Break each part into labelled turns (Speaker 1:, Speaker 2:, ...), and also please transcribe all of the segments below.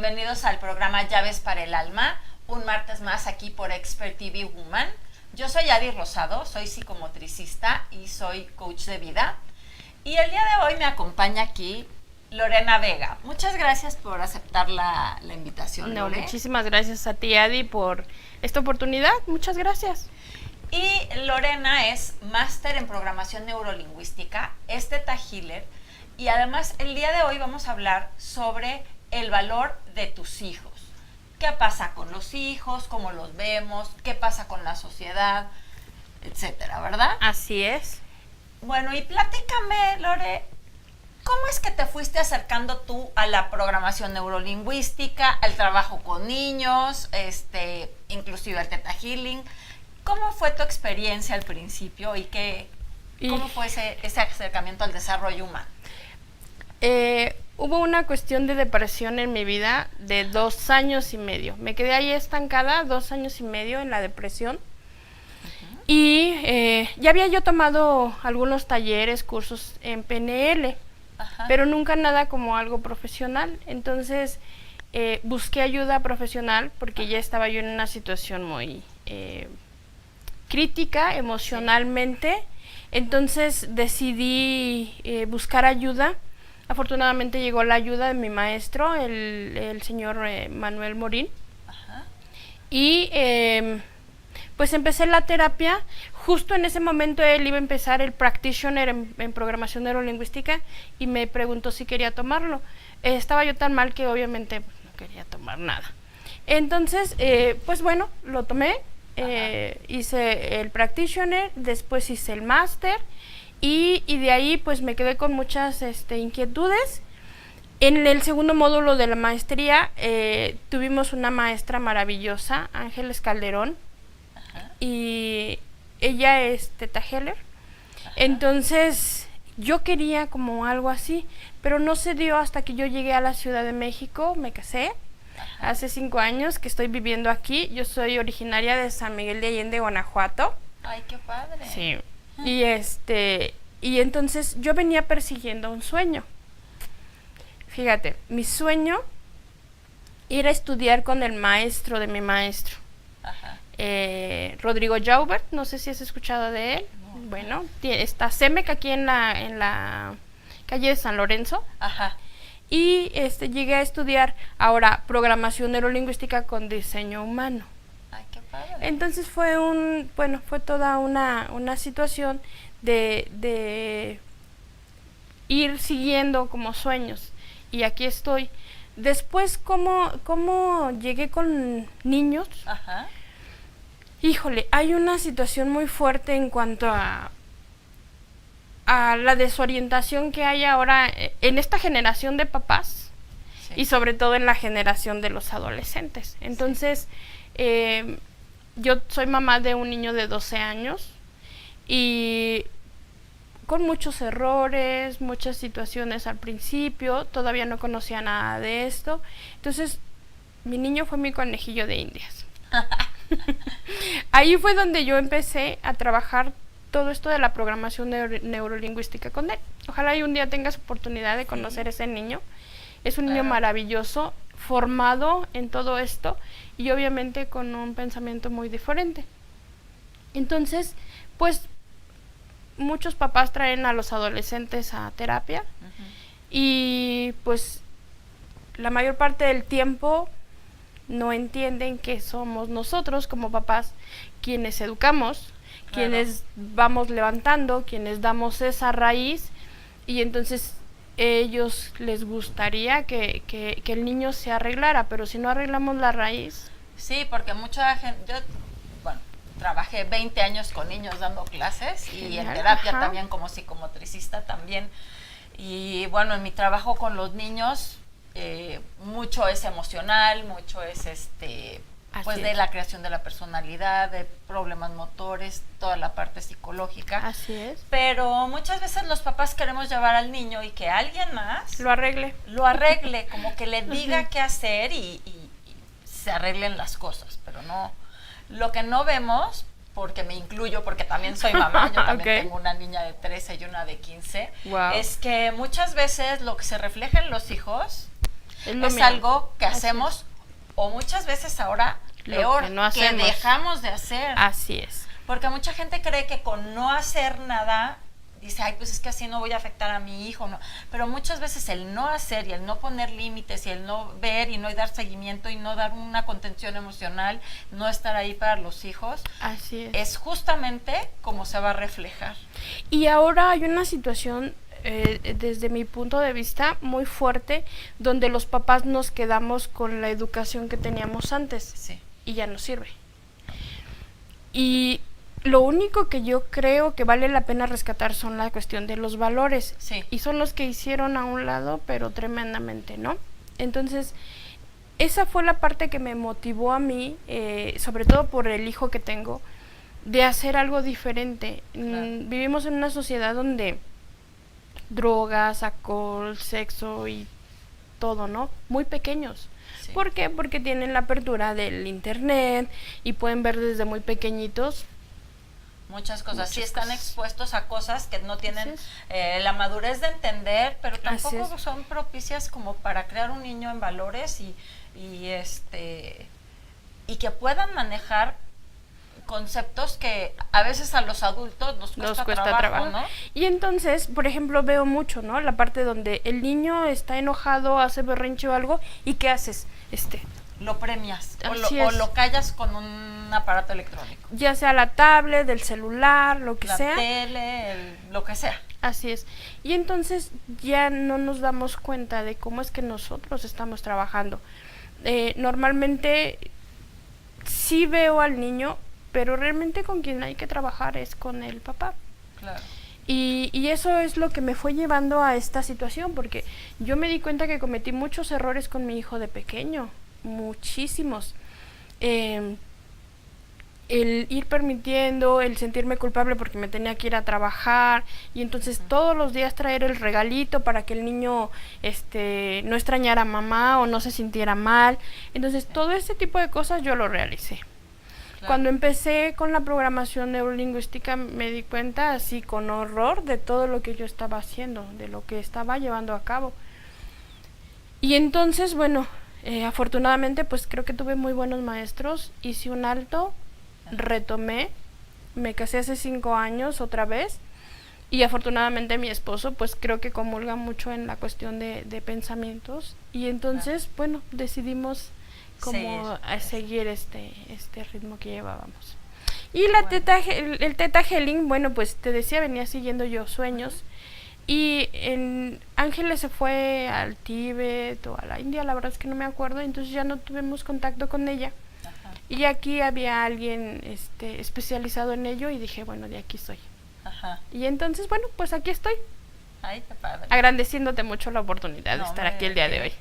Speaker 1: bienvenidos al programa Llaves para el Alma, un martes más aquí por Expert TV Woman. Yo soy Adi Rosado, soy psicomotricista y soy coach de vida. Y el día de hoy me acompaña aquí Lorena Vega. Muchas gracias por aceptar la invitación,
Speaker 2: No,
Speaker 1: Lore.
Speaker 2: muchísimas gracias a ti, Adi, por esta oportunidad. Muchas gracias.
Speaker 1: Y Lorena es máster en programación neurolingüística, es Theta Healer, y además el día de hoy vamos a hablar sobre el valor de tus hijos. ¿Qué pasa con los hijos? ¿Cómo los vemos? ¿Qué pasa con la sociedad? Etcétera, ¿verdad?
Speaker 2: Así es.
Speaker 1: Bueno, y platícame, Lore, ¿cómo es que te fuiste acercando tú a la programación neurolingüística, al trabajo con niños, inclusive al Theta Healing? ¿Cómo fue tu experiencia al principio y cómo fue ese acercamiento al desarrollo humano?
Speaker 2: Hubo una cuestión de depresión en mi vida de 2 años y medio. Me quedé ahí estancada 2 años y medio en la depresión. Y ya había yo tomado algunos talleres, cursos en PNL, pero nunca nada como algo profesional. Entonces busqué ayuda profesional porque ya estaba yo en una situación muy crítica emocionalmente. Entonces decidí buscar ayuda. Afortunadamente llegó la ayuda de mi maestro, el señor Manuel Morín. Y pues empecé la terapia. Justo en ese momento él iba a empezar el practitioner en programación neurolingüística y me preguntó si quería tomarlo. Estaba yo tan mal que obviamente no quería tomar nada. Entonces, pues bueno, lo tomé. Hice el practitioner, después hice el máster. Y de ahí pues me quedé con muchas inquietudes. En el segundo módulo de la maestría tuvimos una maestra maravillosa, Ángeles Calderón, y ella es Theta Healer. Entonces yo quería como algo así, pero no se dio hasta que yo llegué a la Ciudad de México, me casé. Hace 5 años que estoy viviendo aquí. Yo soy originaria de San Miguel de Allende, Guanajuato.
Speaker 1: Ay, qué padre.
Speaker 2: Sí. Y entonces yo venía persiguiendo un sueño. Fíjate, mi sueño era estudiar con el maestro de mi maestro, Rodrigo Jaubert. No sé si has escuchado de él. Bueno, está CEMEC aquí en la calle de San Lorenzo. Y llegué a estudiar ahora programación neurolingüística con diseño humano.
Speaker 1: Ay, qué padre.
Speaker 2: Entonces fue toda una situación de ir siguiendo como sueños, y aquí estoy. Después, ¿cómo llegué con niños? Híjole, hay una situación muy fuerte en cuanto a la desorientación que hay ahora en esta generación de papás, y sobre todo en la generación de los adolescentes. Entonces, yo soy mamá de un niño de 12 años y con muchos errores, muchas situaciones al principio. Todavía no conocía nada de esto. Entonces, mi niño fue mi conejillo de indias. Ahí fue donde yo empecé a trabajar todo esto de la programación neurolingüística con él. Ojalá y un día tengas oportunidad de conocer a ese niño. Es un niño maravilloso, formado en todo esto y obviamente con un pensamiento muy diferente. Entonces, pues muchos papás traen a los adolescentes a terapia y pues la mayor parte del tiempo no entienden que somos nosotros como papás quienes educamos, quienes vamos levantando, quienes damos esa raíz, y entonces ellos les gustaría que el niño se arreglara, pero si no arreglamos la raíz.
Speaker 1: Sí, porque mucha gente, yo trabajé 20 años con niños dando clases y en terapia también como psicomotricista también, y bueno, en mi trabajo con los niños mucho es emocional, mucho es pues de la creación de la personalidad, de problemas motores, toda la parte psicológica.
Speaker 2: Así es.
Speaker 1: Pero muchas veces los papás queremos llevar al niño y que alguien más
Speaker 2: lo arregle,
Speaker 1: como que le diga qué hacer y se arreglen las cosas, pero no, lo que no vemos, porque me incluyo, porque también soy mamá, yo también tengo una niña de 13 y una de 15, es que muchas veces lo que se refleja en los hijos
Speaker 2: lo
Speaker 1: es
Speaker 2: mío.
Speaker 1: algo que
Speaker 2: Así
Speaker 1: hacemos o muchas veces ahora
Speaker 2: Lo
Speaker 1: peor,
Speaker 2: que no hacemos.
Speaker 1: dejamos de hacer.
Speaker 2: Así es.
Speaker 1: Porque mucha gente cree que con no hacer nada, dice, ay, pues es que así no voy a afectar a mi hijo, no. Pero muchas veces el no hacer y el no poner límites y el no ver y no dar seguimiento y no dar una contención emocional, no estar ahí para los hijos,
Speaker 2: Así
Speaker 1: es justamente como se va a reflejar.
Speaker 2: Y ahora hay una situación, desde mi punto de vista, muy fuerte, donde los papás nos quedamos con la educación que teníamos antes.
Speaker 1: Sí.
Speaker 2: Y ya no sirve. Y lo único que yo creo que vale la pena rescatar son la cuestión de los valores.
Speaker 1: Sí.
Speaker 2: Y son los que hicieron a un lado, pero tremendamente, ¿no? Entonces, esa fue la parte que me motivó a mí, sobre todo por el hijo que tengo, de hacer algo diferente.
Speaker 1: Claro.
Speaker 2: Vivimos en una sociedad donde drogas, alcohol, sexo y todo, ¿no? Muy pequeños.
Speaker 1: Sí.
Speaker 2: ¿Por qué? Porque tienen la apertura del internet y pueden ver desde muy pequeñitos
Speaker 1: muchas cosas. Sí
Speaker 2: Muchas
Speaker 1: están
Speaker 2: cosas.
Speaker 1: expuestos a cosas que no tienen
Speaker 2: Así es.
Speaker 1: la madurez de entender, pero
Speaker 2: Así
Speaker 1: tampoco
Speaker 2: es.
Speaker 1: son propicias como para crear un niño en valores y que puedan manejar conceptos que a veces a los adultos nos cuesta trabajo, ¿no?
Speaker 2: Y entonces, por ejemplo, veo mucho, ¿no? La parte donde el niño está enojado, hace berrinche o algo, ¿y qué haces?
Speaker 1: Lo premias
Speaker 2: Así
Speaker 1: o
Speaker 2: es.
Speaker 1: lo callas con un aparato electrónico.
Speaker 2: Ya sea la tablet, el celular, lo que
Speaker 1: La
Speaker 2: sea.
Speaker 1: tele, lo que sea.
Speaker 2: Así es. Y entonces ya no nos damos cuenta de cómo es que nosotros estamos trabajando. Normalmente sí veo al niño, pero realmente con quien hay que trabajar es con el papá.
Speaker 1: Claro.
Speaker 2: Y eso es lo que me fue llevando a esta situación, porque yo me di cuenta que cometí muchos errores con mi hijo de pequeño, muchísimos. El ir permitiendo, el sentirme culpable porque me tenía que ir a trabajar y entonces todos los días traer el regalito para que el niño no extrañara a mamá o no se sintiera mal. Entonces todo ese tipo de cosas yo lo realicé. Claro. Cuando empecé con la programación neurolingüística me di cuenta así con horror de todo lo que yo estaba haciendo, de lo que estaba llevando a cabo. Y entonces, bueno, afortunadamente pues creo que tuve muy buenos maestros, hice un alto, retomé, me casé hace 5 años otra vez y afortunadamente mi esposo pues creo que comulga mucho en la cuestión de pensamientos y entonces bueno decidimos como seguir este ritmo que llevábamos. Y la el Theta Healing, bueno pues te decía, venía siguiendo yo sueños y Ángeles se fue al Tíbet o a la India, la verdad es que no me acuerdo, entonces ya no tuvimos contacto con ella. Y aquí había alguien especializado en ello y dije, bueno, de aquí soy.
Speaker 1: Ajá.
Speaker 2: Y entonces, bueno, pues aquí estoy.
Speaker 1: Ay, qué padre.
Speaker 2: Agradeciéndote mucho la oportunidad de estar aquí el día de hoy.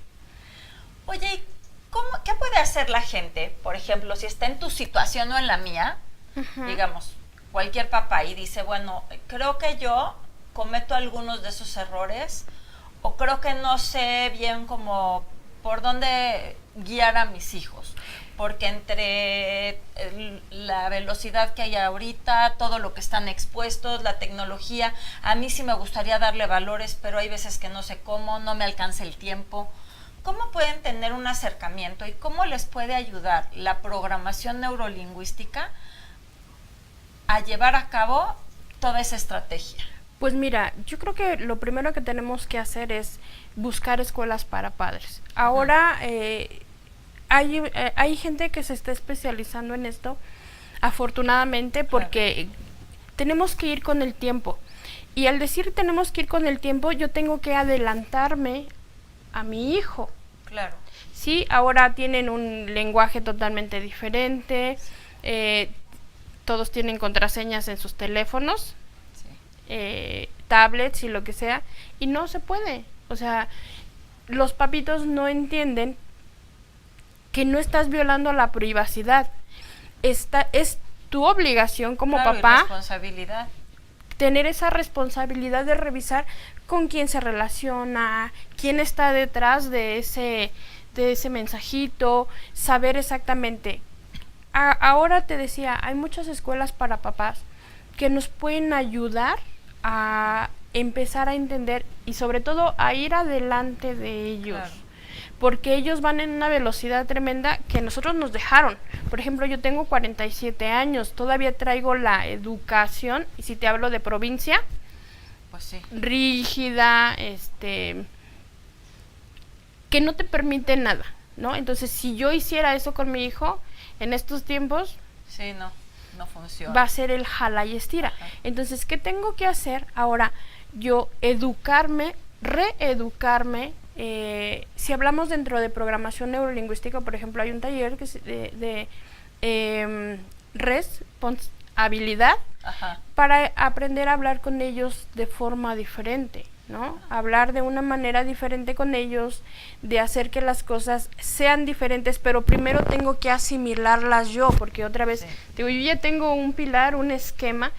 Speaker 1: Oye, ¿qué puede hacer la gente? Por ejemplo, si está en tu situación o en la mía, digamos, cualquier papá y dice, bueno, creo que yo cometo algunos de esos errores o creo que no sé bien cómo por dónde guiar a mis hijos. Porque entre la velocidad que hay ahorita, todo lo que están expuestos, la tecnología, a mí sí me gustaría darle valores, pero hay veces que no sé cómo, no me alcanza el tiempo. ¿Cómo pueden tener un acercamiento y cómo les puede ayudar la programación neurolingüística a llevar a cabo toda esa estrategia?
Speaker 2: Pues mira, yo creo que lo primero que tenemos que hacer es buscar escuelas para padres. Ahora hay gente que se está especializando en esto, afortunadamente, porque tenemos que ir con el tiempo. Y al decir tenemos que ir con el tiempo, yo tengo que adelantarme a mi hijo.
Speaker 1: Claro.
Speaker 2: Sí, ahora tienen un lenguaje totalmente diferente, todos tienen contraseñas en sus teléfonos, tablets y lo que sea, y no se puede. O sea, los papitos no entienden que no estás violando la privacidad. Es tu obligación como papá
Speaker 1: responsabilidad.
Speaker 2: Tener esa responsabilidad de revisar con quién se relaciona, quién está detrás de ese mensajito, saber exactamente. Ahora te decía, hay muchas escuelas para papás que nos pueden ayudar a empezar a entender y sobre todo a ir adelante de ellos. Claro. porque ellos van en una velocidad tremenda que nosotros nos dejaron. Por ejemplo, yo tengo 47 años, todavía traigo la educación, y si te hablo de provincia,
Speaker 1: pues sí,
Speaker 2: rígida, que no te permite nada, ¿no? Entonces, si yo hiciera eso con mi hijo, en estos tiempos,
Speaker 1: sí, no funciona.
Speaker 2: va a ser el jala y estira. Ajá. Entonces, ¿qué tengo que hacer ahora? Yo educarme, reeducarme. Si hablamos dentro de programación neurolingüística, por ejemplo, hay un taller que es de responsabilidad, ajá, para aprender a hablar con ellos de forma diferente, ¿no? Hablar de una manera diferente con ellos, de hacer que las cosas sean diferentes, pero primero tengo que asimilarlas yo, porque otra vez, sí, digo, yo ya tengo un pilar, un esquema,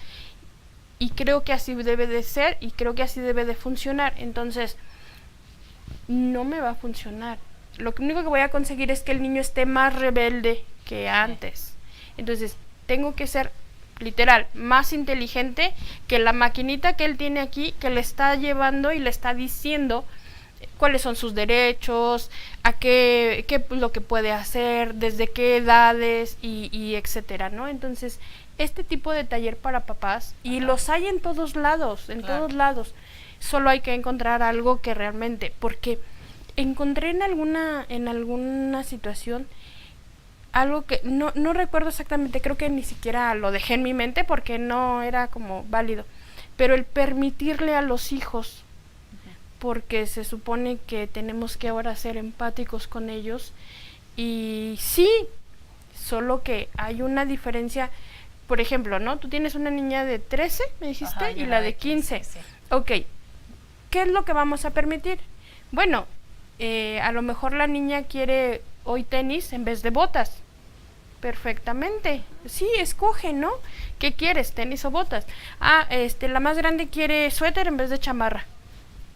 Speaker 2: y creo que así debe de ser, y creo que así debe de funcionar. Entonces, no me va a funcionar. Lo único que voy a conseguir es que el niño esté más rebelde que antes. Entonces, tengo que ser literal, más inteligente que la maquinita que él tiene aquí, que le está llevando y le está diciendo cuáles son sus derechos, a qué lo que puede hacer, desde qué edades y etcétera, ¿no? Entonces, este tipo de taller para papás, y los hay en todos lados, todos lados, solo hay que encontrar algo que realmente, porque encontré en alguna situación algo que no recuerdo exactamente, creo que ni siquiera lo dejé en mi mente porque no era como válido, pero el permitirle a los hijos, porque se supone que tenemos que ahora ser empáticos con ellos, y sí, solo que hay una diferencia. Por ejemplo, ¿no? Tú tienes una niña de 13, me dijiste, ajá, y la de 15. Sí. Ok, ¿qué es lo que vamos a permitir? Bueno, a lo mejor la niña quiere hoy tenis en vez de botas. Perfectamente. Sí, escoge, ¿no? ¿Qué quieres, tenis o botas? La más grande quiere suéter en vez de chamarra.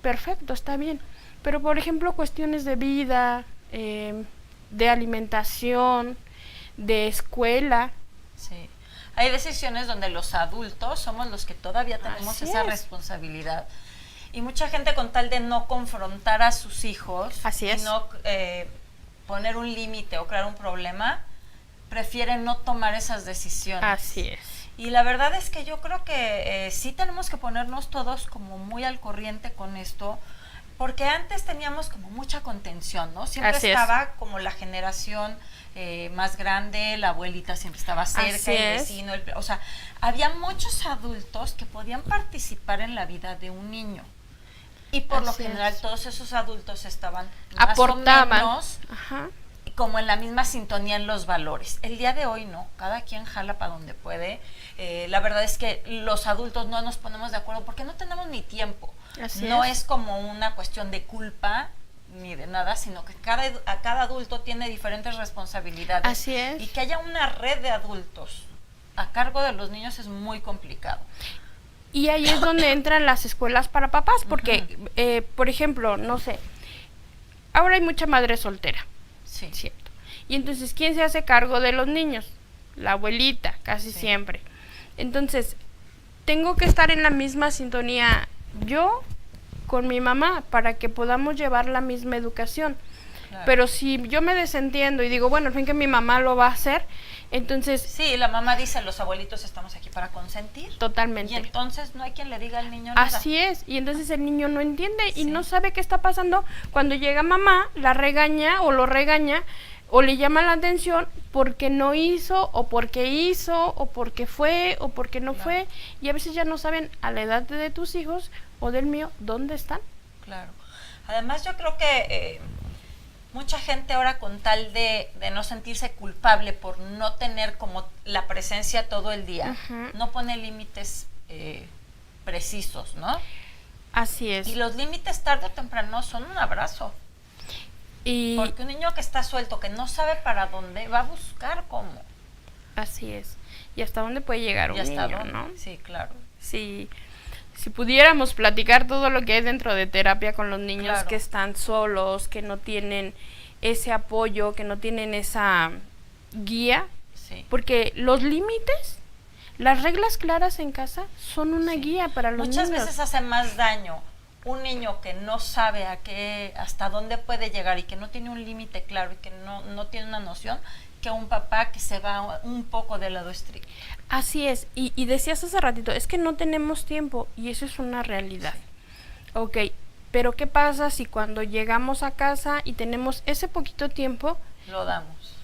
Speaker 2: Perfecto, está bien. Pero, por ejemplo, cuestiones de vida, de alimentación, de escuela.
Speaker 1: Sí. Hay decisiones donde los adultos somos los que todavía tenemos esa responsabilidad. Y mucha gente, con tal de no confrontar a sus hijos, y no poner un límite o crear un problema, prefiere no tomar esas decisiones.
Speaker 2: Así es.
Speaker 1: Y la verdad es que yo creo que sí tenemos que ponernos todos como muy al corriente con esto, porque antes teníamos como mucha contención, ¿no? Siempre estaba como la generación más grande, la abuelita siempre estaba cerca, el vecino, o sea, había muchos adultos que podían participar en la vida de un niño. Y por lo general todos esos adultos estaban más o menos como en la misma sintonía en los valores. El día de hoy no, cada quien jala para donde puede. La verdad es que los adultos no nos ponemos de acuerdo porque no tenemos ni tiempo. No es como una cuestión de culpa ni de nada, sino que cada adulto tiene diferentes responsabilidades.
Speaker 2: Así es.
Speaker 1: Y que haya una red de adultos a cargo de los niños es muy complicado.
Speaker 2: Y ahí es donde entran las escuelas para papás, porque, por ejemplo, no sé, ahora hay mucha madre soltera.
Speaker 1: Sí.
Speaker 2: ¿Cierto? Y entonces, ¿quién se hace cargo de los niños? La abuelita, casi siempre. Entonces, tengo que estar en la misma sintonía yo con mi mamá para que podamos llevar la misma educación. Claro. Pero si yo me desentiendo y digo, bueno, al fin que mi mamá lo va a hacer, entonces...
Speaker 1: Sí, la mamá dice, los abuelitos estamos aquí para consentir.
Speaker 2: Totalmente.
Speaker 1: Y entonces no hay quien le diga al niño nada.
Speaker 2: Así es, y entonces el niño no entiende y no sabe qué está pasando. Cuando llega mamá, la regaña o lo regaña o le llama la atención porque no hizo o porque fue o porque no fue. Y a veces ya no saben a la edad de tus hijos o del mío dónde están.
Speaker 1: Claro. Además yo creo que... mucha gente ahora, con tal de no sentirse culpable por no tener como la presencia todo el día, no pone límites precisos, ¿no?
Speaker 2: Así es.
Speaker 1: Y los límites tarde o temprano son un abrazo. Porque un niño que está suelto, que no sabe para dónde, va a buscar cómo.
Speaker 2: Así es. ¿Y hasta dónde puede llegar un niño, no?
Speaker 1: Sí, claro.
Speaker 2: Sí. Si pudiéramos platicar todo lo que hay dentro de terapia con los niños que están solos, que no tienen ese apoyo, que no tienen esa guía, porque los límites, las reglas claras en casa son una guía para los niños.
Speaker 1: Muchas veces hace más daño un niño que no sabe hasta dónde puede llegar y que no tiene un límite claro y que no tiene una noción, que un papá que se va un poco del lado estricto.
Speaker 2: Así es, y decías hace ratito, es que no tenemos tiempo, y eso es una realidad. Sí. Ok, pero ¿qué pasa si cuando llegamos a casa y tenemos ese poquito tiempo,
Speaker 1: lo damos?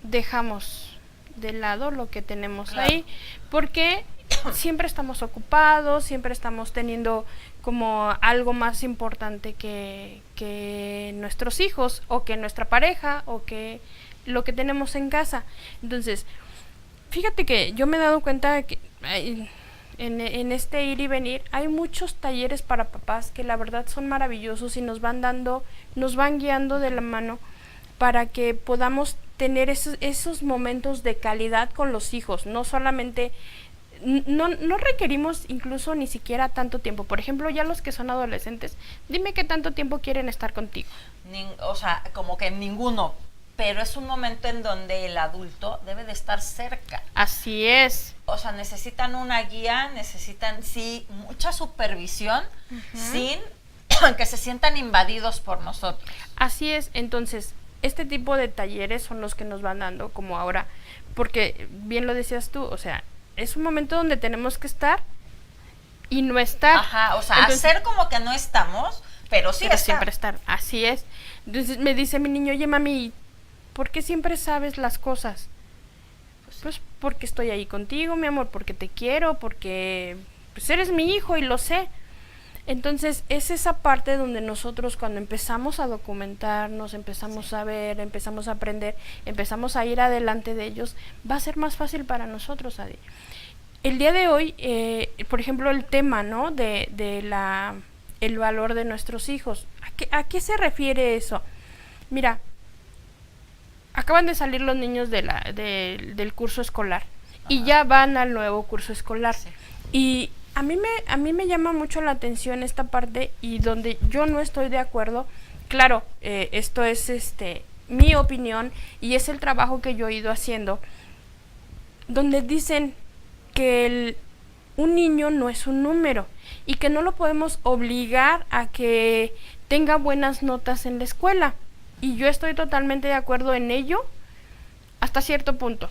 Speaker 2: Dejamos de lado lo que tenemos ahí, porque siempre estamos ocupados, siempre estamos teniendo como algo más importante que nuestros hijos, o que nuestra pareja, o que lo que tenemos en casa. Entonces, fíjate que yo me he dado cuenta de que en este ir y venir hay muchos talleres para papás que la verdad son maravillosos y nos van guiando de la mano para que podamos tener esos momentos de calidad con los hijos. No solamente, no requerimos incluso ni siquiera tanto tiempo. Por ejemplo, ya los que son adolescentes, dime qué tanto tiempo quieren estar contigo.
Speaker 1: O sea, como que ninguno, pero es un momento en donde el adulto debe de estar cerca.
Speaker 2: Así es.
Speaker 1: O sea, necesitan una guía, necesitan, sí, mucha supervisión, sin que se sientan invadidos por nosotros.
Speaker 2: Así es. Entonces, este tipo de talleres son los que nos van dando como ahora, porque bien lo decías tú, o sea, es un momento donde tenemos que estar y no estar.
Speaker 1: Ajá, o sea, entonces, hacer como que no estamos, pero sí
Speaker 2: pero siempre estar. Así es. Entonces me dice mi niño, oye mami, ¿por qué siempre sabes las cosas? Pues porque estoy ahí contigo, mi amor, porque te quiero, porque pues eres mi hijo y lo sé. Entonces es esa parte donde nosotros cuando empezamos a documentarnos, empezamos a ver, empezamos a aprender, empezamos a ir adelante de ellos, va a ser más fácil para nosotros, Adi. El día de hoy, por ejemplo, el tema, ¿no? de el valor de nuestros hijos. ¿A qué se refiere eso? Mira, acaban de salir los niños del curso escolar. Ajá. Y ya van al nuevo curso escolar. Sí. Y a mí me llama mucho la atención esta parte, y donde yo no estoy de acuerdo. Claro, esto es mi opinión y es el trabajo que yo he ido haciendo, donde dicen que un niño no es un número y que no lo podemos obligar a que tenga buenas notas en la escuela. Y yo estoy totalmente de acuerdo en ello hasta cierto punto.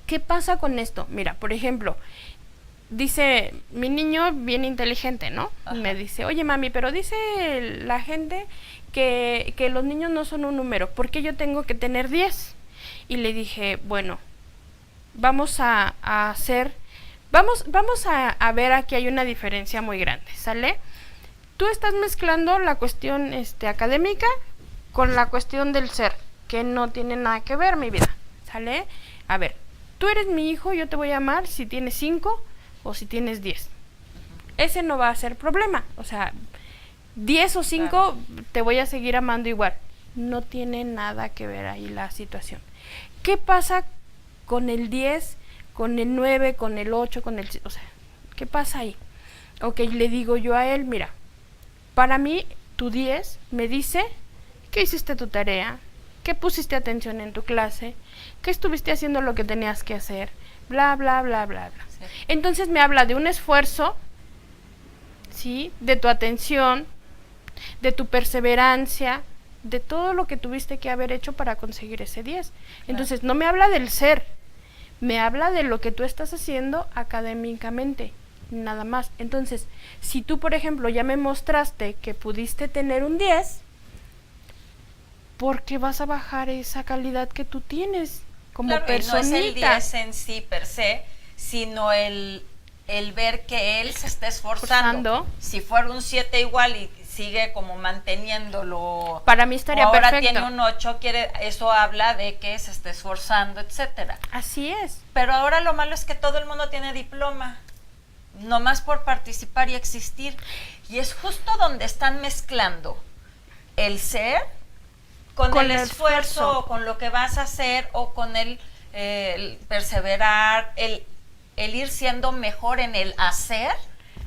Speaker 2: ¿Qué pasa con esto? Mira, por ejemplo, dice mi niño bien inteligente, ¿no? Ajá. Me dice, oye mami, pero dice la gente que los niños no son un número, ¿por qué yo tengo que tener 10? Y le dije, bueno, vamos a ver, aquí hay una diferencia muy grande, ¿sale? Tú estás mezclando la cuestión académica con la cuestión del ser, que no tiene nada que ver, mi vida, ¿sale? A ver, tú eres mi hijo, yo te voy a amar si tienes 5 o si tienes 10. Ese no va a ser problema, o sea, 10 o 5 claro, te voy a seguir amando igual. No tiene nada que ver ahí la situación. ¿Qué pasa con el 10, con el 9, con el 8, con el... O sea, ¿qué pasa ahí? Ok, le digo yo a él, mira, para mí tu 10 me dice que hiciste tu tarea, que pusiste atención en tu clase, que estuviste haciendo lo que tenías que hacer, bla, bla, bla, bla, bla. Sí. Entonces me habla de un esfuerzo, ¿sí? De tu atención, de tu perseverancia, de todo lo que tuviste que haber hecho para conseguir ese 10. Claro. Entonces no me habla del ser, me habla de lo que tú estás haciendo académicamente, nada más. Entonces, si tú, por ejemplo, ya me mostraste que pudiste tener un 10, ¿por qué vas a bajar esa calidad que tú tienes como claro, personita?
Speaker 1: No es el 10 en sí per se, sino el ver que él se está esforzando. Si fuera un 7 igual y sigue como manteniéndolo,
Speaker 2: para mí estaría
Speaker 1: ahora
Speaker 2: perfecto.
Speaker 1: Tiene un 8, eso habla de que se está esforzando, etcétera.
Speaker 2: Así es.
Speaker 1: Pero ahora lo malo es que todo el mundo tiene diploma, nomás por participar y existir. Y es justo donde están mezclando el ser con el esfuerzo, con lo que vas a hacer, o con el perseverar, el ir siendo mejor en el hacer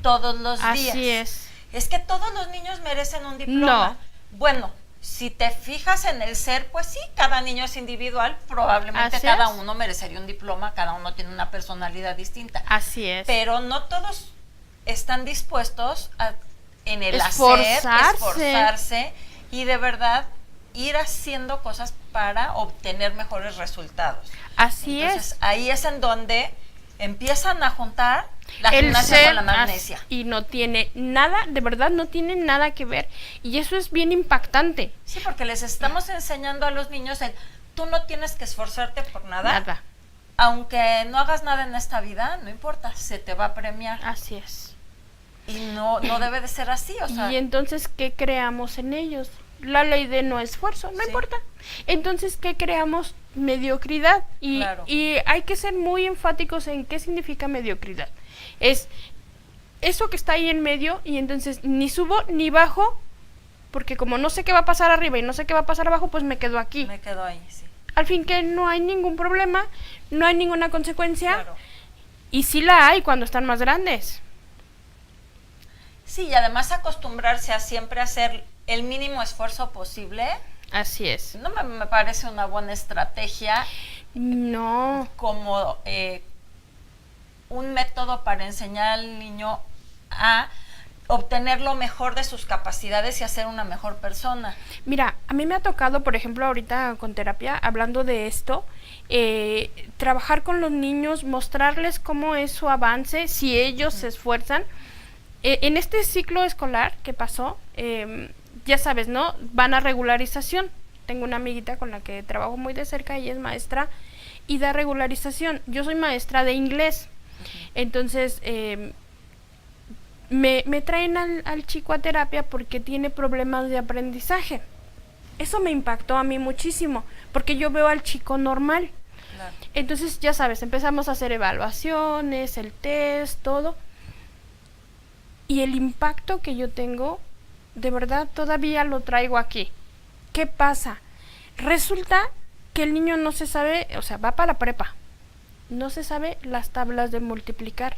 Speaker 1: todos los días.
Speaker 2: Así es.
Speaker 1: Es que todos los niños merecen un diploma. No. Bueno, si te fijas en el ser, pues sí, cada niño es individual, probablemente
Speaker 2: Así
Speaker 1: cada
Speaker 2: es.
Speaker 1: uno merecería un diploma, cada uno tiene una personalidad distinta.
Speaker 2: Así es.
Speaker 1: Pero no todos están dispuestos a, en el esforzarse y de verdad ir haciendo cosas para obtener mejores resultados.
Speaker 2: Así
Speaker 1: Entonces,
Speaker 2: es.
Speaker 1: ahí es en donde empiezan a juntar la gimnasia con la magnesia.
Speaker 2: Y no tiene nada, de verdad no tiene nada que ver. Y eso es bien impactante.
Speaker 1: Sí, porque les estamos enseñando a los niños tú no tienes que esforzarte por nada.
Speaker 2: Nada.
Speaker 1: Aunque no hagas nada en esta vida, no importa, se te va a premiar.
Speaker 2: Así es.
Speaker 1: Y no debe de ser así, o sea.
Speaker 2: Y entonces, ¿qué creamos en ellos? La ley de no esfuerzo, no importa. Entonces, ¿qué creamos? Mediocridad. Y hay que ser muy enfáticos en qué significa mediocridad. Es eso que está ahí en medio, y entonces ni subo ni bajo, porque como no sé qué va a pasar arriba y no sé qué va a pasar abajo, pues me quedo aquí.
Speaker 1: Me quedo ahí, sí.
Speaker 2: Al fin que no hay ningún problema, no hay ninguna consecuencia.
Speaker 1: Claro.
Speaker 2: Y sí la hay cuando están más grandes.
Speaker 1: Sí, y además acostumbrarse a siempre hacer el mínimo esfuerzo posible.
Speaker 2: Así es.
Speaker 1: No me parece una buena estrategia.
Speaker 2: No.
Speaker 1: Como un método para enseñar al niño a obtener lo mejor de sus capacidades y a ser una mejor persona.
Speaker 2: Mira, a mí me ha tocado, por ejemplo, ahorita con terapia, hablando de esto, trabajar con los niños, mostrarles cómo es su avance, si ellos se esfuerzan. En este ciclo escolar que pasó, ya sabes, ¿no? Van a regularización. Tengo una amiguita con la que trabajo muy de cerca, ella es maestra y da regularización. Yo soy maestra de inglés. Entonces, me traen al chico a terapia porque tiene problemas de aprendizaje. Eso me impactó a mí muchísimo, porque yo veo al chico normal. Claro. Entonces, ya sabes, empezamos a hacer evaluaciones, el test, todo. Y el impacto que yo tengo, de verdad, todavía lo traigo aquí. ¿Qué pasa? Resulta que el niño no se sabe, o sea, va para la prepa, no se sabe las tablas de multiplicar.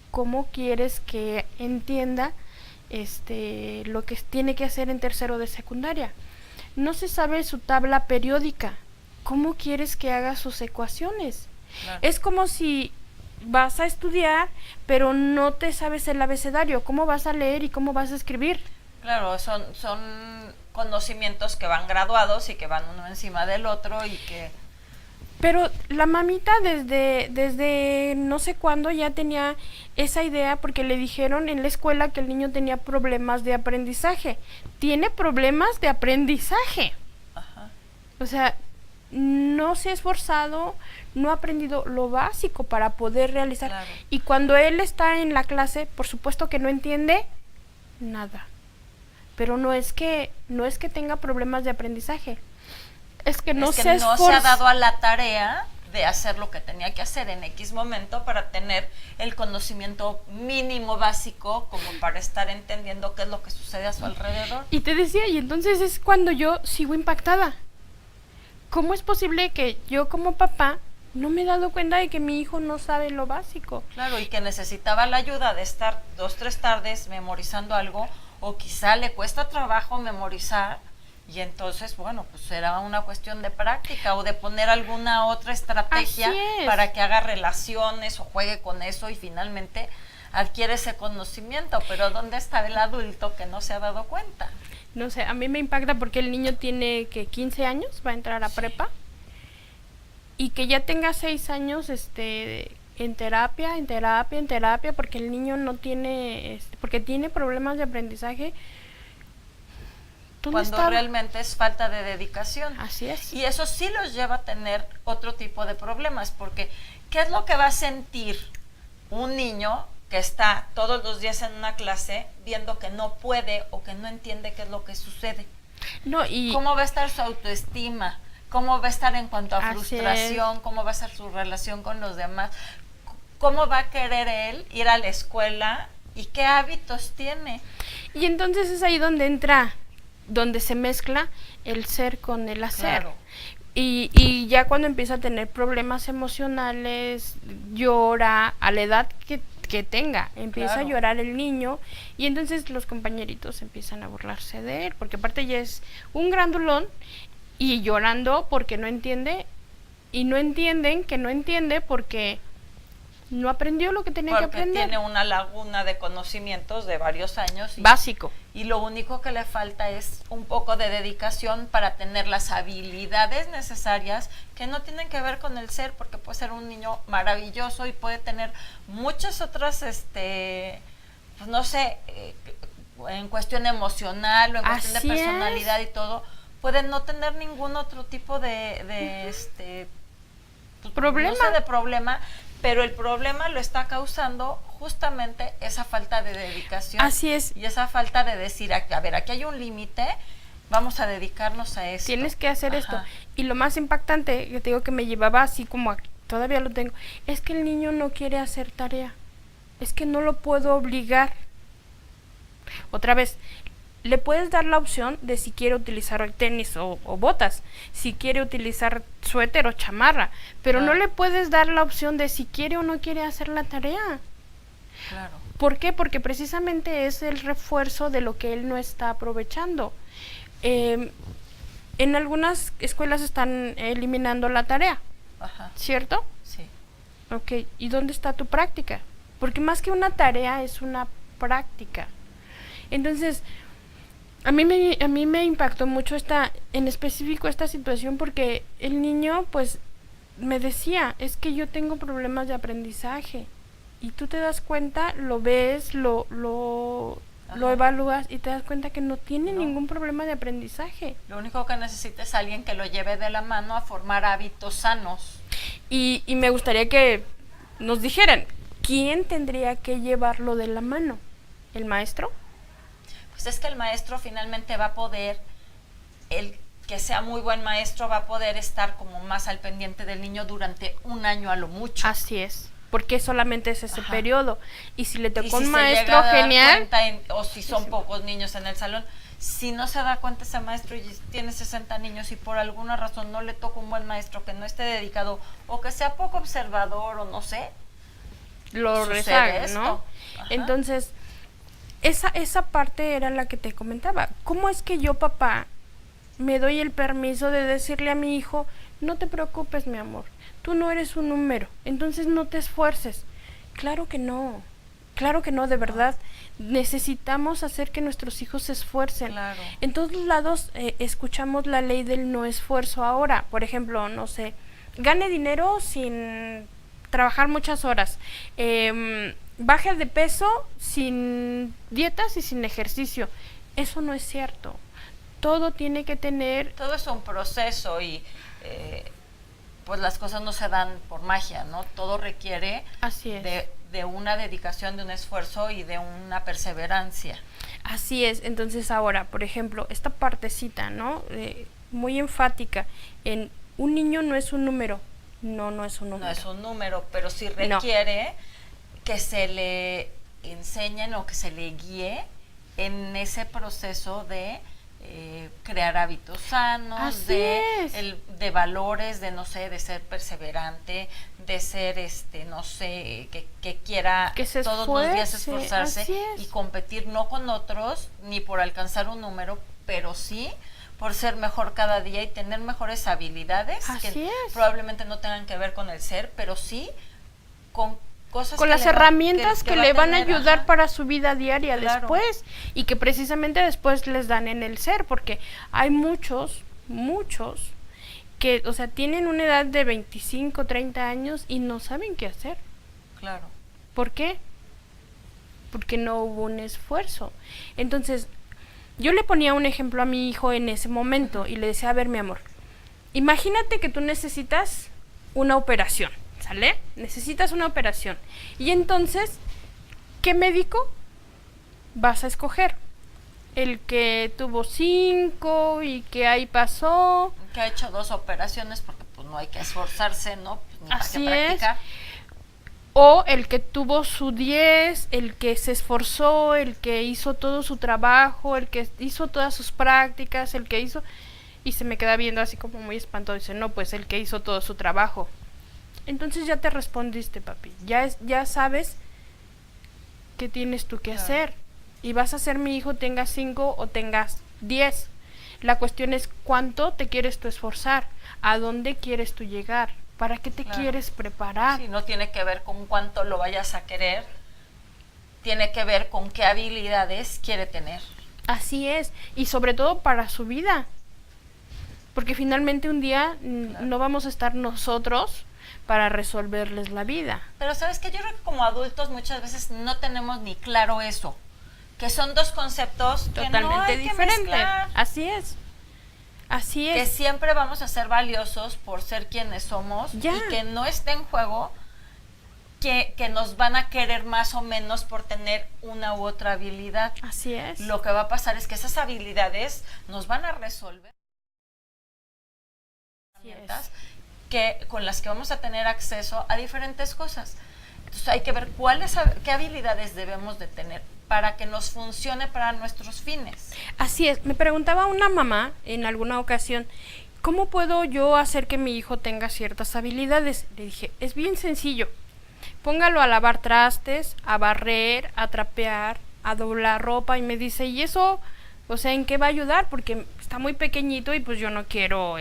Speaker 2: ¿Cómo quieres que entienda lo que tiene que hacer en tercero de secundaria? No se sabe su tabla periódica. ¿Cómo quieres que haga sus ecuaciones? Claro. Es como si vas a estudiar, pero no te sabes el abecedario. ¿Cómo vas a leer y cómo vas a escribir?
Speaker 1: Claro, son conocimientos que van graduados y que van uno encima del otro y que...
Speaker 2: Pero la mamita desde no sé cuándo ya tenía esa idea, porque le dijeron en la escuela que el niño tenía problemas de aprendizaje. Tiene problemas de aprendizaje. Ajá. O sea, no se ha esforzado, no ha aprendido lo básico para poder realizar. Claro. Y cuando él está en la clase, por supuesto que no entiende nada. Pero no es que tenga problemas de aprendizaje. Es que no se
Speaker 1: ha dado a la tarea de hacer lo que tenía que hacer en X momento para tener el conocimiento mínimo básico como para estar entendiendo qué es lo que sucede a su alrededor.
Speaker 2: Y te decía, y entonces es cuando yo sigo impactada. ¿Cómo es posible que yo como papá no me he dado cuenta de que mi hijo no sabe lo básico?
Speaker 1: Claro, y que necesitaba la ayuda de estar 2-3 tardes memorizando algo, o quizá le cuesta trabajo memorizar. Y entonces, bueno, pues será una cuestión de práctica o de poner alguna otra estrategia para que haga relaciones o juegue con eso y finalmente adquiere ese conocimiento. Pero ¿dónde está el adulto que no se ha dado cuenta?
Speaker 2: No sé, a mí me impacta porque el niño tiene que 15 años, va a entrar a prepa, y que ya tenga 6 años en terapia, porque el niño no tiene, porque tiene problemas de aprendizaje.
Speaker 1: Cuando realmente es falta de dedicación.
Speaker 2: Así es.
Speaker 1: Y eso sí los lleva a tener otro tipo de problemas, porque ¿qué es lo que va a sentir un niño que está todos los días en una clase viendo que no puede o que no entiende qué es lo que sucede? ¿Cómo va a estar su autoestima? ¿Cómo va a estar en cuanto a frustración? ¿Cómo va a ser su relación con los demás? ¿Cómo va a querer él ir a la escuela? ¿Y qué hábitos tiene?
Speaker 2: Y entonces es ahí donde se mezcla el ser con el hacer. Claro. Y ya cuando empieza a tener problemas emocionales, llora a la edad que tenga, empieza a llorar el niño, y entonces los compañeritos empiezan a burlarse de él, porque aparte ya es un grandulón y llorando porque no entiende, y no entienden que no entiende porque No aprendió lo que tenía que
Speaker 1: Porque
Speaker 2: aprender.
Speaker 1: tiene una laguna de conocimientos de varios años.
Speaker 2: Básico.
Speaker 1: Y lo único que le falta es un poco de dedicación para tener las habilidades necesarias que no tienen que ver con el ser, porque puede ser un niño maravilloso y puede tener muchas otras, pues no sé, en cuestión emocional o en cuestión de
Speaker 2: Así
Speaker 1: personalidad
Speaker 2: es.
Speaker 1: y todo, puede no tener ningún otro tipo de pues,
Speaker 2: Problema.
Speaker 1: no sé, de problema, pero el problema lo está causando justamente esa falta de dedicación.
Speaker 2: Así es.
Speaker 1: Y esa falta de decir, a ver, aquí hay un límite, vamos a dedicarnos a esto.
Speaker 2: Tienes que hacer esto.
Speaker 1: Ajá.
Speaker 2: Y lo más impactante, que te digo que me llevaba así como todavía lo tengo, es que el niño no quiere hacer tarea. Es que no lo puedo obligar. Otra vez, le puedes dar la opción de si quiere utilizar tenis o botas, si quiere utilizar suéter o chamarra, pero no le puedes dar la opción de si quiere o no quiere hacer la tarea.
Speaker 1: Claro.
Speaker 2: ¿Por qué? Porque precisamente es el refuerzo de lo que él no está aprovechando. En algunas escuelas están eliminando la tarea,
Speaker 1: Ajá.
Speaker 2: ¿cierto?
Speaker 1: Sí.
Speaker 2: Ok, ¿y dónde está tu práctica? Porque más que una tarea es una práctica. Entonces, a mí me impactó mucho en específico esta situación, porque el niño pues me decía, es que yo tengo problemas de aprendizaje. Y tú te das cuenta, lo ves, lo evalúas y te das cuenta que no tiene ningún problema de aprendizaje.
Speaker 1: Lo único que necesita es alguien que lo lleve de la mano a formar hábitos sanos.
Speaker 2: Y me gustaría que nos dijeran, ¿quién tendría que llevarlo de la mano? ¿El maestro?
Speaker 1: Pues es que el maestro finalmente va a poder, el que sea muy buen maestro, va a poder estar como más al pendiente del niño durante un año a lo mucho.
Speaker 2: Así es, porque solamente es ese
Speaker 1: Ajá.
Speaker 2: periodo. Y si le
Speaker 1: Y
Speaker 2: tocó
Speaker 1: si
Speaker 2: un
Speaker 1: se llega
Speaker 2: maestro
Speaker 1: a dar
Speaker 2: genial,
Speaker 1: cuenta o si son pocos niños en el salón, si no se da cuenta ese maestro y tiene 60 niños y por alguna razón no le toca un buen maestro que no esté dedicado o que sea poco observador o no sé,
Speaker 2: lo
Speaker 1: sucede
Speaker 2: rezaga,
Speaker 1: esto.
Speaker 2: ¿no?
Speaker 1: Ajá.
Speaker 2: Entonces, esa parte era la que te comentaba. ¿Cómo es que yo, papá, me doy el permiso de decirle a mi hijo, no te preocupes, mi amor, tú no eres un número, entonces no te esfuerces? Claro que no, de verdad. Necesitamos hacer que nuestros hijos se esfuercen.
Speaker 1: Claro.
Speaker 2: En todos lados escuchamos la ley del no esfuerzo ahora. Por ejemplo, no sé, gane dinero sin trabajar muchas horas. Baje de peso sin dietas y sin ejercicio. Eso no es cierto. Todo tiene que tener...
Speaker 1: Todo es un proceso y pues las cosas no se dan por magia, ¿no? Todo requiere
Speaker 2: Así es.
Speaker 1: de una dedicación, de un esfuerzo y de una perseverancia.
Speaker 2: Así es. Entonces ahora, por ejemplo, esta partecita, ¿no? Muy enfática en un niño no es un número. No es un número.
Speaker 1: No es un número, pero sí requiere que se le enseñen o que se le guíe en ese proceso de crear hábitos sanos, de valores, de no sé, de ser perseverante, de ser no sé, que quiera
Speaker 2: que se
Speaker 1: todos los días
Speaker 2: esfuerce,
Speaker 1: esforzarse y competir no con otros ni por alcanzar un número, pero sí por ser mejor cada día y tener mejores habilidades que probablemente no tengan que ver con el ser, pero sí con cosas
Speaker 2: con
Speaker 1: que
Speaker 2: las herramientas que le van a ayudar
Speaker 1: ajá,
Speaker 2: para su vida diaria después, y que precisamente después les dan en el ser, porque hay muchos que, o sea, tienen una edad de 25, 30 años y no saben qué hacer.
Speaker 1: Claro.
Speaker 2: ¿Por qué? Porque no hubo un esfuerzo. Entonces, yo le ponía un ejemplo a mi hijo en ese momento y le decía, a ver, mi amor, imagínate que tú necesitas una operación, ¿sale? Necesitas una operación. Y entonces, ¿qué médico vas a escoger? El que tuvo 5 y que ahí pasó.
Speaker 1: Que ha hecho 2 operaciones porque pues no hay que esforzarse, ¿no? Pues, ni
Speaker 2: así
Speaker 1: para qué practicar.
Speaker 2: O el que tuvo su 10, el que se esforzó, el que hizo todo su trabajo, el que hizo todas sus prácticas, el que hizo... Y se me queda viendo así como muy espantado. Dice, no, pues el que hizo todo su trabajo. Entonces ya te respondiste, papi. Ya sabes qué tienes tú que hacer. Y vas a hacer mi hijo tenga 5 o tengas 10. La cuestión es cuánto te quieres tú esforzar. ¿A dónde quieres tú llegar? ¿Para qué te quieres preparar?
Speaker 1: Sí, no tiene que ver con cuánto lo vayas a querer, tiene que ver con qué habilidades quiere tener.
Speaker 2: Así es, y sobre todo para su vida, porque finalmente un día no vamos a estar nosotros para resolverles la vida.
Speaker 1: Pero sabes que yo creo que como adultos muchas veces no tenemos ni claro eso, que son dos conceptos
Speaker 2: totalmente
Speaker 1: que no hay
Speaker 2: diferentes.
Speaker 1: que mezclar.
Speaker 2: Así es. Así es.
Speaker 1: Que siempre vamos a ser valiosos por ser quienes somos y que no esté en juego que nos van a querer más o menos por tener una u otra habilidad.
Speaker 2: Así es.
Speaker 1: Lo que va a pasar es que esas habilidades nos van a resolver herramientas con las que vamos a tener acceso a diferentes cosas. Entonces hay que ver qué habilidades debemos de tener para que nos funcione para nuestros fines.
Speaker 2: Así es. Me preguntaba una mamá en alguna ocasión, ¿cómo puedo yo hacer que mi hijo tenga ciertas habilidades? Le dije, es bien sencillo. Póngalo a lavar trastes, a barrer, a trapear, a doblar ropa. Y me dice, ¿y eso, o sea, en qué va a ayudar? Porque está muy pequeñito y pues yo no quiero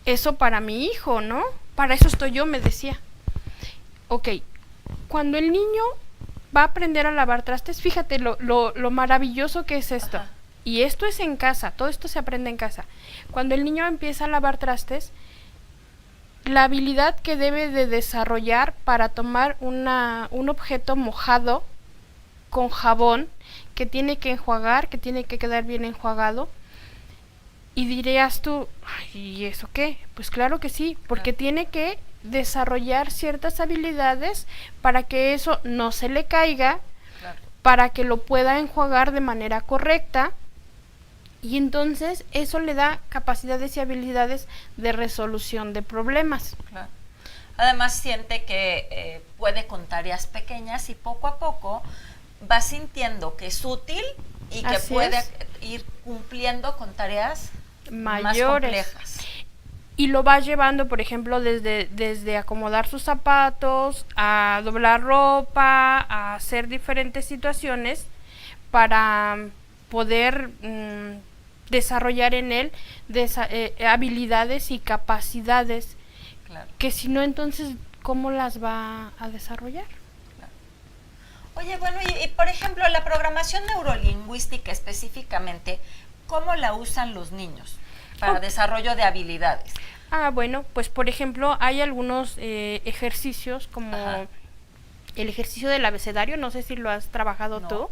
Speaker 2: eso para mi hijo, ¿no? Para eso estoy yo, me decía. Ok, cuando el niño va a aprender a lavar trastes, fíjate lo maravilloso que es esto.
Speaker 1: Ajá.
Speaker 2: Y esto es en casa, todo esto se aprende en casa. Cuando el niño empieza a lavar trastes, la habilidad que debe de desarrollar para tomar un objeto mojado con jabón, que tiene que enjuagar, que tiene que quedar bien enjuagado. Y dirías tú, ¿y eso qué? Pues claro que sí, porque tiene que desarrollar ciertas habilidades para que eso no se le caiga, para que lo pueda enjuagar de manera correcta, y entonces eso le da capacidades y habilidades de resolución de problemas.
Speaker 1: Claro. Además siente que puede con tareas pequeñas y poco a poco va sintiendo que es útil y que puede ir cumpliendo con tareas mayores, más complejas.
Speaker 2: Y lo va llevando, por ejemplo, desde acomodar sus zapatos, a doblar ropa, a hacer diferentes situaciones para poder desarrollar en él habilidades y capacidades que si no, entonces, ¿cómo las va a desarrollar?
Speaker 1: Oye, bueno, y por ejemplo, la programación neurolingüística específicamente, ¿cómo la usan los niños para desarrollo de habilidades?
Speaker 2: Bueno, pues por ejemplo, hay algunos ejercicios como el ejercicio del abecedario, no sé si lo has trabajado tú.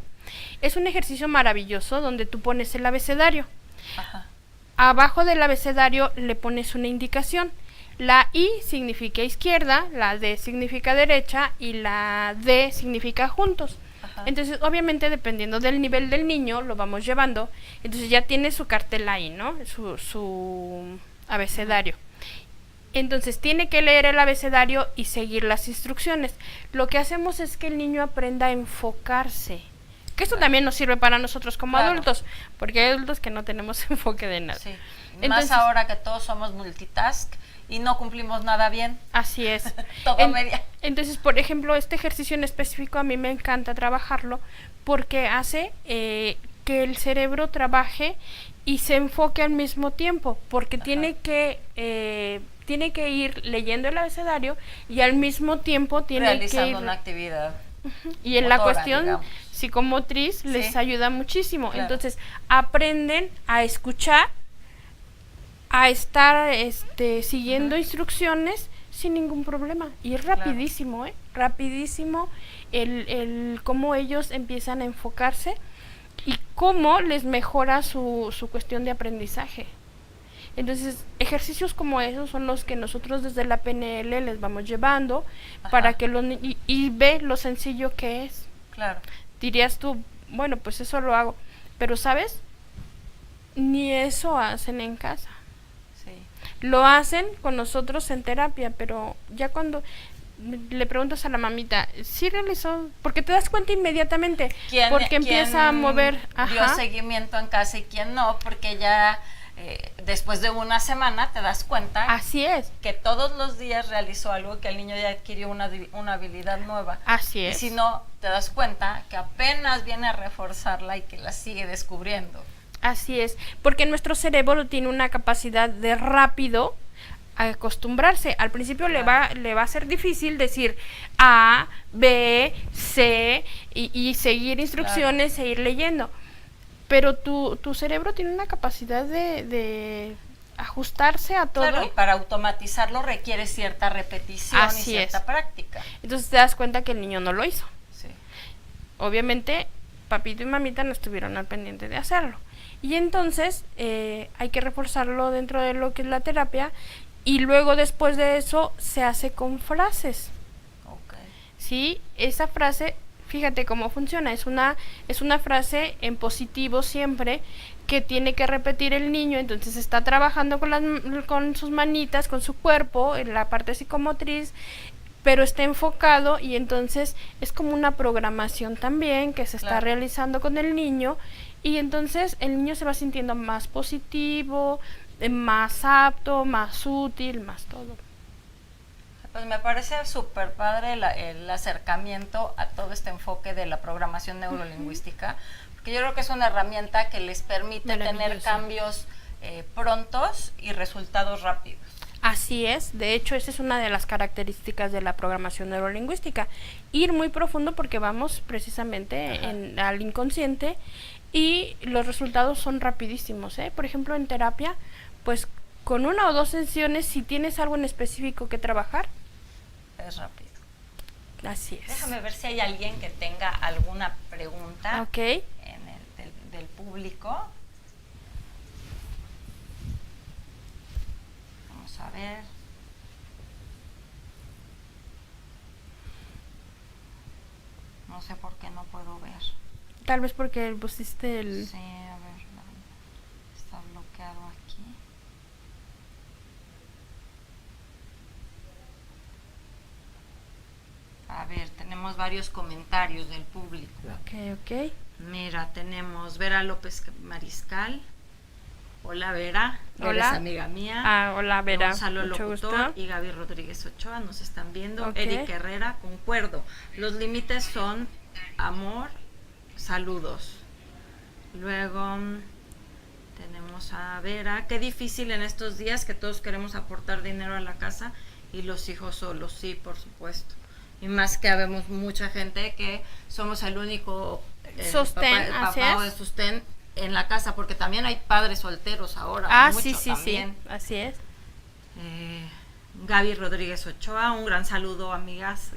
Speaker 2: Es un ejercicio maravilloso donde tú pones el abecedario. Abajo del abecedario le pones una indicación. La I significa izquierda, la D significa derecha y la D significa juntos. Entonces, obviamente, dependiendo del nivel del niño, lo vamos llevando. Entonces ya tiene su cartel ahí, ¿no? Su abecedario. Entonces tiene que leer el abecedario y seguir las instrucciones. Lo que hacemos es que el niño aprenda a enfocarse. Que esto también nos sirve para nosotros como adultos, porque hay adultos que no tenemos enfoque de nada.
Speaker 1: Sí. Entonces, más ahora que todos somos multitask y no cumplimos nada bien.
Speaker 2: Así es.
Speaker 1: Todo media.
Speaker 2: Entonces, por ejemplo, este ejercicio en específico a mí me encanta trabajarlo porque hace que el cerebro trabaje y se enfoque al mismo tiempo, porque tiene que ir leyendo el abecedario y al mismo tiempo tiene
Speaker 1: realizando
Speaker 2: que ir
Speaker 1: una actividad.
Speaker 2: Y en la cuestión psicomotriz les ayuda muchísimo. Claro. Entonces, aprenden a escuchar, a estar siguiendo instrucciones sin ningún problema. Y es rapidísimo, rapidísimo el cómo ellos empiezan a enfocarse y cómo les mejora su cuestión de aprendizaje. Entonces, ejercicios como esos son los que nosotros desde la PNL les vamos llevando para que y ve lo sencillo que es.
Speaker 1: Claro.
Speaker 2: Dirías tú, bueno, pues eso lo hago. Pero, ¿sabes? Ni eso hacen en casa.
Speaker 1: Sí.
Speaker 2: Lo hacen con nosotros en terapia, pero ya cuando le preguntas a la mamita, ¿sí realizó? Porque te das cuenta inmediatamente. Porque empieza a mover.
Speaker 1: Dio seguimiento en casa y quién no, porque ya después de una semana te das cuenta.
Speaker 2: Así es.
Speaker 1: Que todos los días realizó algo, que el niño ya adquirió una habilidad nueva.
Speaker 2: Así es.
Speaker 1: Y si no, te das cuenta que apenas viene a reforzarla y que la sigue descubriendo.
Speaker 2: Así es, porque nuestro cerebro tiene una capacidad de rápido a acostumbrarse. Al principio le va a ser difícil decir A, B, C y seguir instrucciones e ir leyendo. Pero tu cerebro tiene una capacidad de ajustarse a todo.
Speaker 1: Claro, y para automatizarlo requiere cierta repetición y cierta práctica.
Speaker 2: Entonces te das cuenta que el niño no lo hizo.
Speaker 1: Sí.
Speaker 2: Obviamente, papito y mamita no estuvieron al pendiente de hacerlo. Y entonces hay que reforzarlo dentro de lo que es la terapia, y luego después de eso se hace con frases.
Speaker 1: Okay.
Speaker 2: ¿Sí? Esa frase, fíjate cómo funciona, es una frase en positivo siempre, que tiene que repetir el niño. Entonces está trabajando con sus manitas, con su cuerpo, en la parte psicomotriz, pero está enfocado, y entonces es como una programación también que se está realizando con el niño, y entonces el niño se va sintiendo más positivo, más apto, más útil, más todo.
Speaker 1: Pues me parece súper padre el acercamiento a todo este enfoque de la programación neurolingüística, porque yo creo que es una herramienta que les permite tener cambios prontos y resultados rápidos.
Speaker 2: Así es, de hecho esa es una de las características de la programación neurolingüística, ir muy profundo porque vamos precisamente al inconsciente, y los resultados son rapidísimos, ¿eh? Por ejemplo, en terapia, pues con 1 o 2 sesiones, si tienes algo en específico que trabajar,
Speaker 1: es rápido.
Speaker 2: Así es.
Speaker 1: Déjame ver si hay alguien que tenga alguna pregunta
Speaker 2: okay.
Speaker 1: del público. Vamos a ver. No sé por qué no puedo ver.
Speaker 2: Tal vez porque pusiste el...
Speaker 1: Sí, a ver, está bloqueado aquí. A ver, tenemos varios comentarios del público.
Speaker 2: Ok.
Speaker 1: Mira, tenemos Vera López Mariscal. Hola, Vera.
Speaker 2: Hola.
Speaker 1: Eres amiga mía.
Speaker 2: Hola, Vera.
Speaker 1: Gonzalo
Speaker 2: Mucho
Speaker 1: Locutor
Speaker 2: gusto.
Speaker 1: y Gaby Rodríguez Ochoa nos están viendo.
Speaker 2: Okay.
Speaker 1: Eric Herrera, concuerdo. Los límites son amor, saludos. Luego tenemos a Vera. Qué difícil en estos días que todos queremos aportar dinero a la casa y los hijos solos. Sí, por supuesto. Y más que habemos mucha gente que somos el único papá o de sostén en la casa, porque también hay padres solteros ahora.
Speaker 2: Sí,
Speaker 1: también.
Speaker 2: Así es.
Speaker 1: Gaby Rodríguez Ochoa, un gran saludo, amigas.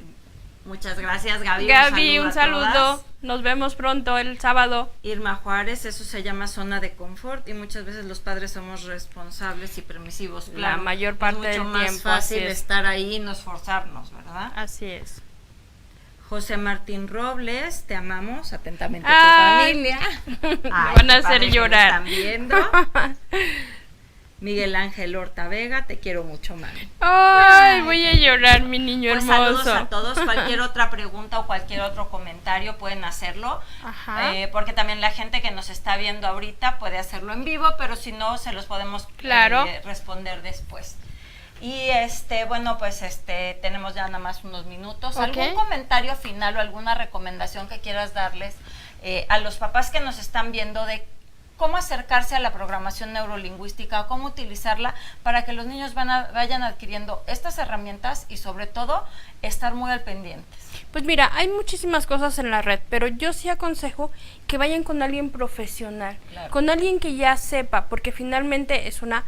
Speaker 1: Muchas gracias, Gaby.
Speaker 2: Gaby, un saludo. Nos vemos pronto el sábado.
Speaker 1: Irma Juárez, eso se llama zona de confort, y muchas veces los padres somos responsables y permisivos. Claro,
Speaker 2: la mayor parte del tiempo.
Speaker 1: Es mucho más fácil estar ahí y no esforzarnos, ¿verdad?
Speaker 2: Así es.
Speaker 1: José Martín Robles, te amamos atentamente, tu familia.
Speaker 2: Van a hacer llorar.
Speaker 1: Están viendo. Miguel Ángel Horta Vega, te quiero mucho, mami.
Speaker 2: Ay, voy a llorar, mi niño hermoso.
Speaker 1: Saludos a todos. Cualquier otra pregunta o cualquier otro comentario pueden hacerlo. Porque también la gente que nos está viendo ahorita puede hacerlo en vivo, pero si no, se los podemos responder después. Y bueno, pues tenemos ya nada más unos minutos. ¿Algún comentario final o alguna recomendación que quieras darles a los papás que nos están viendo de cómo acercarse a la programación neurolingüística, cómo utilizarla para que los niños vayan adquiriendo estas herramientas y sobre todo estar muy al pendientes?
Speaker 2: Pues mira, hay muchísimas cosas en la red, pero yo sí aconsejo que vayan con alguien profesional, con alguien que ya sepa, porque finalmente es una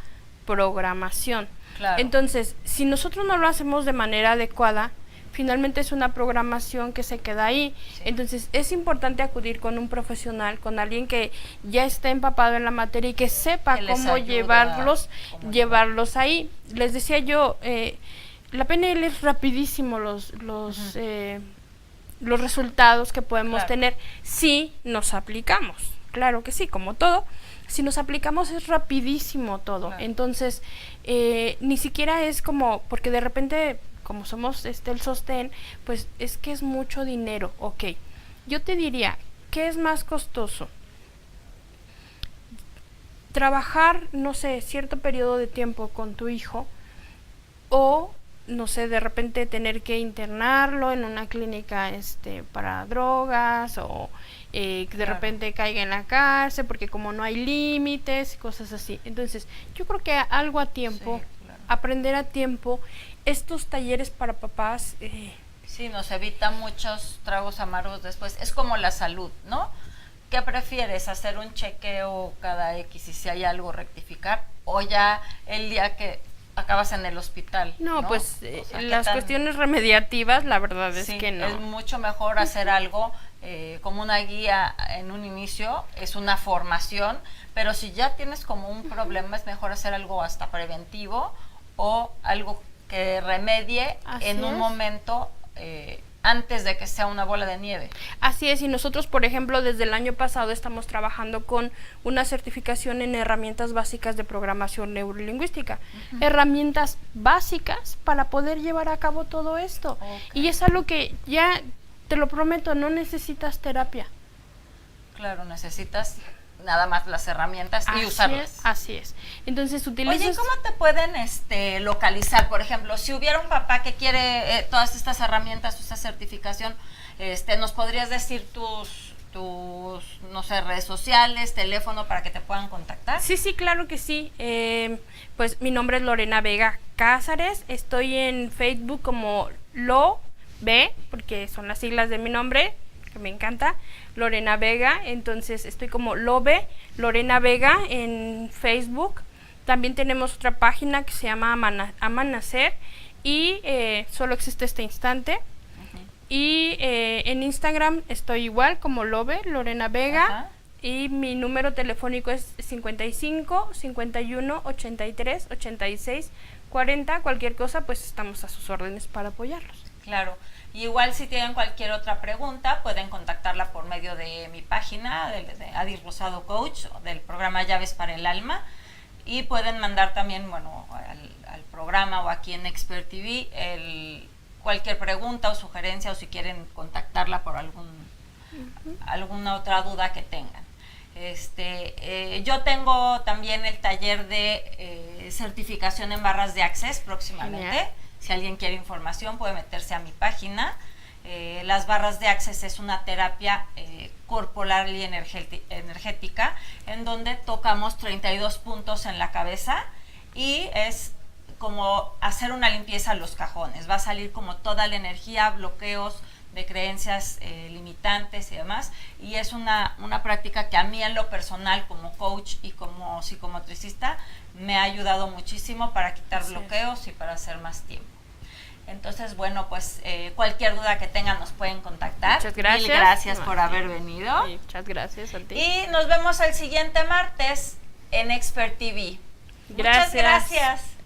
Speaker 2: programación. Entonces, si nosotros no lo hacemos de manera adecuada, finalmente es una programación que se queda ahí. Entonces es importante acudir con un profesional, con alguien que ya esté empapado en la materia y que sepa cómo llevarlos ahí. Les decía yo, la PNL es rapidísimo los resultados que podemos tener si nos aplicamos. Claro que sí, como todo. Si nos aplicamos es rapidísimo todo. Entonces, ni siquiera es como, porque de repente, como somos el sostén, pues es que es mucho dinero. Ok, yo te diría, ¿qué es más costoso? Trabajar, no sé, cierto periodo de tiempo con tu hijo, o no sé, de repente tener que internarlo en una clínica para drogas, o que de repente caiga en la cárcel porque como no hay límites y cosas así. Entonces yo creo que algo a tiempo, aprender a tiempo. Estos talleres para papás...
Speaker 1: sí, nos evita muchos tragos amargos después. Es como la salud, ¿no? ¿Qué prefieres? ¿Hacer un chequeo cada X y si hay algo rectificar? ¿O ya el día que acabas en el hospital?
Speaker 2: No, pues o sea, las cuestiones remediativas, la verdad es que no.
Speaker 1: Es mucho mejor hacer algo como una guía en un inicio, es una formación, pero si ya tienes como un problema, es mejor hacer algo hasta preventivo o algo que remedie en un momento antes de que sea una bola de nieve.
Speaker 2: Así es, y nosotros, por ejemplo, desde el año pasado estamos trabajando con una certificación en herramientas básicas de programación neurolingüística. Herramientas básicas para poder llevar a cabo todo esto. Y es algo que ya, te lo prometo, no necesitas terapia.
Speaker 1: Claro, necesitas nada más las herramientas y usarlas.
Speaker 2: Así es. Entonces utilizas...
Speaker 1: Oye, ¿cómo te pueden localizar? Por ejemplo, si hubiera un papá que quiere todas estas herramientas, esta certificación, ¿nos podrías decir tus, no sé, redes sociales, teléfono para que te puedan contactar?
Speaker 2: Sí, claro que sí. Pues mi nombre es Lorena Vega Cázares. Estoy en Facebook como LoB, porque son las siglas de mi nombre, que me encanta, Lorena Vega. Entonces estoy como LoB, Lorena Vega en Facebook. También tenemos otra página que se llama Amanacer y solo existe este instante. Y en Instagram estoy igual como LoB, Lorena Vega. Y mi número telefónico es 55 51 83 86 40. Cualquier cosa, pues estamos a sus órdenes para apoyarlos.
Speaker 1: Claro. Y igual si tienen cualquier otra pregunta, pueden contactarla por medio de mi página, de Adi Rosado Coach, del programa Llaves para el Alma. Y pueden mandar también, bueno, al programa o aquí en Expert TV cualquier pregunta o sugerencia, o si quieren contactarla por alguna otra duda que tengan. Yo tengo también el taller de certificación en barras de Access próximamente. Genial. Si alguien quiere información puede meterse a mi página. Las barras de Access es una terapia corporal y energética en donde tocamos 32 puntos en la cabeza y es como hacer una limpieza a los cajones. Va a salir como toda la energía, bloqueos de creencias limitantes y demás, y es una práctica que a mí en lo personal como coach y como psicomotricista me ha ayudado muchísimo para quitar bloqueos y para hacer más tiempo. Entonces, bueno, pues cualquier duda que tengan nos pueden contactar.
Speaker 2: Muchas gracias.
Speaker 1: Mil gracias por haber venido.
Speaker 2: Sí, muchas gracias a ti.
Speaker 1: Y nos vemos el siguiente martes en Expert TV.
Speaker 2: Gracias.
Speaker 1: Muchas gracias.